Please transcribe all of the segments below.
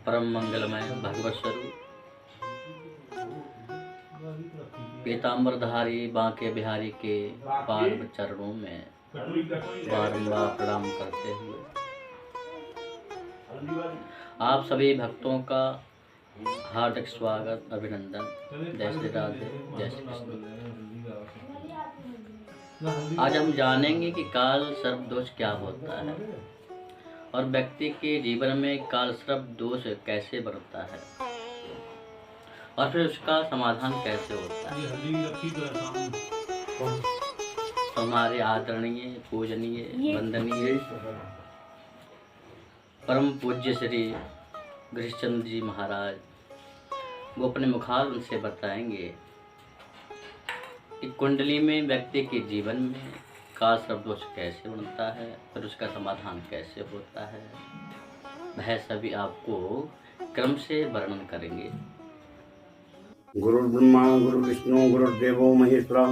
परम मंगलमय भगवत स्वरूप पीताम्बरधारी बांके बिहारी के पाद चरणों में बारंबार प्रणाम करते हुए आप सभी भक्तों का हार्दिक स्वागत, अभिनंदन। जय श्री राधे, जय श्री कृष्ण। आज हम जानेंगे कि काल सर्प दोष क्या होता है और व्यक्ति के जीवन में काल सर्प दोष कैसे बढ़ता है और फिर उसका समाधान कैसे होता है। तो हमारे आदरणीय, पूजनीय, वंदनीय परम पूज्य श्री गृहचंद्र जी महाराज वो अपने मुखार उनसे बताएंगे कि कुंडली में व्यक्ति के जीवन में काल सर्प दोष कैसे बनता है, फिर उसका समाधान कैसे होता है, वह सभी आपको क्रम से वर्णन करेंगे। गुरु ब्रह्मा गुरु विष्णु गुरुदेवो महेश्वरा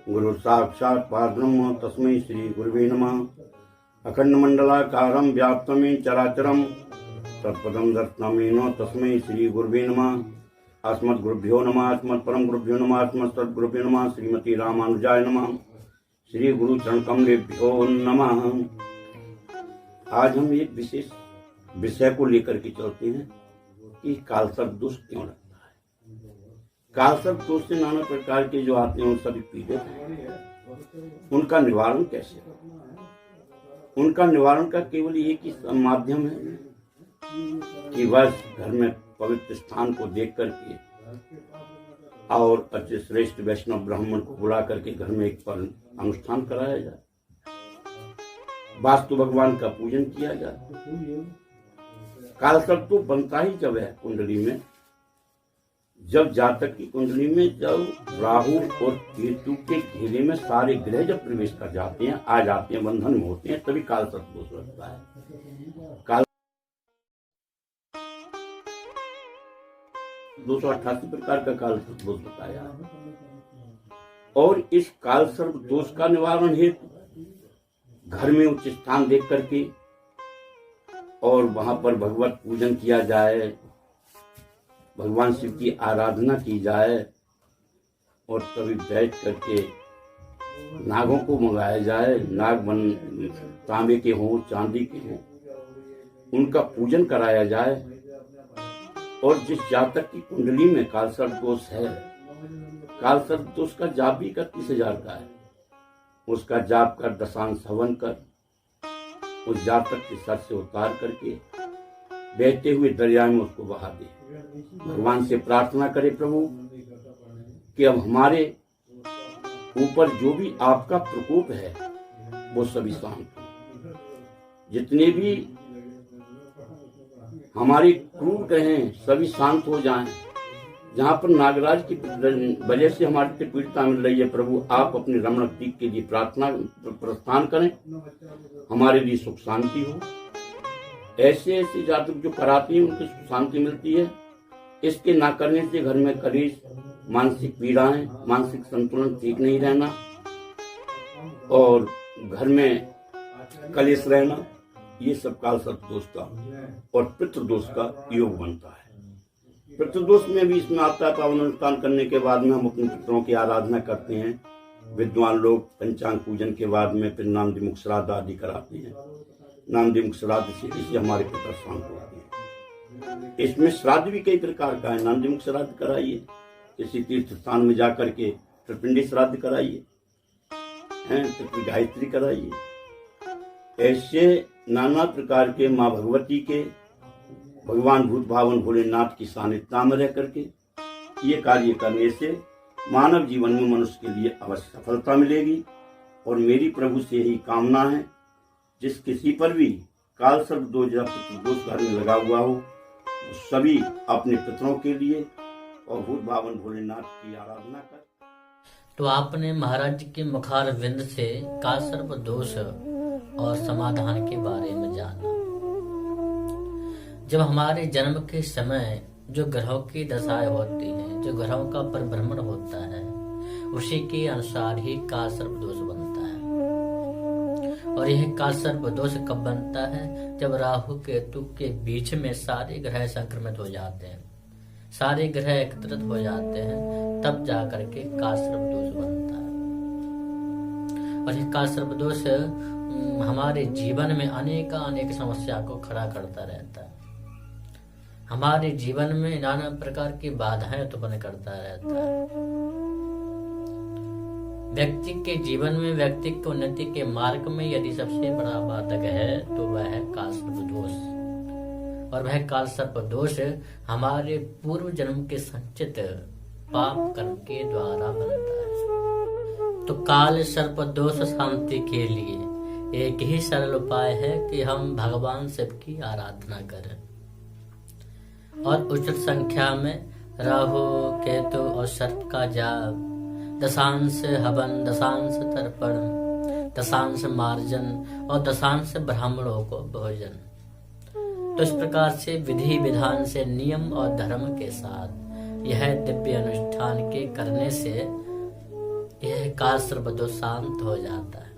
गुरु साक्षात् परब्रह्म तस्मै श्री गुरुवे नमः। अखंड मंडलाकारं व्याप्तं चराचरं तत्पदं दर्शनामीनो तस्मै श्री गुरुवे नमः। अस्मत् गुरुभ्यो नमः, अस्मत् परम गुरुभ्यो नमः, अस्मत् सद्गुरुभ्यो नमः। श्रीमती रामानुजाय नमः। श्री गुरु चरण कमलेभ्यो नमः। आज हम एक विशेष विषय को लेकर के चलते हैं कि काल सर्प दोष क्यों लगता है। काल सर्प दोष से नाना प्रकार के जो आते हैं उन सभी पीड़ित हैं, उनका निवारण कैसे हो। उनका निवारण का केवल एक ही माध्यम है कि वह घर में पवित्र स्थान को देख करके और अच्छे श्रेष्ठ वैष्णव ब्राह्मण को बुला करके घर में एक पर अनुष्ठान कराया जाए, वास्तु भगवान का पूजन किया जाए। काल सर्प तो बनता ही जब है कुंडली में, जब जातक की कुंडली में जब राहु और केतु के घेरे में सारे ग्रह जब प्रवेश कर जाते हैं, आ जाते हैं, बंधन में होते हैं, तभी काल सर्प दोष लगता है। काल 288 प्रकार का काल सर्प दोष बताया है और इस काल सर्प दोष का निवारण हेतु घर में उच्च स्थान देख करके और वहां पर भगवत पूजन किया जाए, भगवान शिव की आराधना की जाए और तभी बैठ करके नागों को मंगाया जाए। नाग बन तांबे के हों, चांदी के हों, उनका पूजन कराया जाए। और जिस जातक की कुंडली में काल सर्प दोष है, काल सर्प दोष का जाप भी 31,000 का है। उसका जाप कर, दशांश हवन कर, उस जातक के सर से उतार करके बहते हुए दरिया में उसको बहा दे। भगवान से प्रार्थना करे, प्रभु कि अब हमारे ऊपर जो भी आपका प्रकोप है वो सभी शांत हो। जितने भी हमारे क्रूर ग्रह हैं सभी शांत हो जाएं। जहाँ पर नागराज की वजह से हमारी पीड़िता मिल रही है, प्रभु आप अपने रमणक दीप के लिए प्रार्थना प्रस्थान करें, हमारे लिए सुख शांति हो। ऐसे ऐसे जातक जो कराते हैं उनको सुख शांति मिलती है। इसके ना करने से घर में कलेश, मानसिक पीड़ाएं, मानसिक संतुलन ठीक नहीं रहना और घर में कलेश रहना, ये सब काल सर्प दोष का और पितृदोष का योग बनता है। पितृदोष में भी इसमें आता है, पावन अनुष्ठान करने के बाद में हम अपने पितरों की आराधना करते हैं। विद्वान लोग पंचांग पूजन के बाद में फिर नामदिमुख श्राद्ध आदि कराते हैं। नामदिमुख श्राद्ध से हमारे पितर शांत होते हैं। इसमें श्राद्ध भी कई प्रकार का है। नामदिमुख श्राद्ध कराइए, किसी तीर्थ स्थान में जाकर के त्रिपिंडी श्राद्ध कराइए, गायत्री कराइए। ऐसे नाना प्रकार के माँ भगवती के, भगवान भूत भावन भोलेनाथ की सानिध्य में रह करके ये कार्य करने से मानव जीवन में मनुष्य के लिए अवश्य सफलता मिलेगी। और मेरी प्रभु से यही कामना है, जिस किसी पर भी काल सर्प दोष या पितृदोष घर में लगा हुआ हो, सभी अपने पितरों के लिए और भूत भावन भोलेनाथ की आराधना कर। तो आपने महाराज के मुखार विंद से काल सर्प दोष और समाधान के बारे में जाना। जब हमारे जन्म के समय जो ग्रहों की दशाएं होती हैं, जो ग्रहों का परिभ्रमण होता है, उसी के अनुसार ही काल सर्प दोष बनता है। और यह काल सर्प दोष कब बनता है? जब राहु केतु के बीच में सारे ग्रह संक्रमित हो जाते हैं, सारे ग्रह एकत्रित हो जाते हैं, तब जाकर के काल सर्प दोष बनता है। और यह काल सर्प दोष हमारे जीवन में अनेक समस्या को खड़ा करता रहता है। हमारे जीवन में नाना प्रकार की बाधाएं उत्पन्न करता रहता है। व्यक्ति के जीवन में, व्यक्ति की उन्नति के मार्ग में यदि सबसे बड़ा बाधक है तो वह है काल सर्प दोष। और वह काल सर्प दोष हमारे पूर्व जन्म के संचित पाप कर्म के द्वारा बनता है। तो काल सर्प दोष शांति के लिए एक ही सरल उपाय है कि हम भगवान शिव की आराधना करें और उचित संख्या में राहु केतु और सर्प का जाप, दशांश हवन, दशांश तर्पण, दशांश मार्जन और दशांश ब्राह्मणों को भोजन। तो इस प्रकार से विधि विधान से, नियम और धर्म के साथ यह दिव्य अनुष्ठान के करने से यह काल सर्प दोष शांत हो जाता है।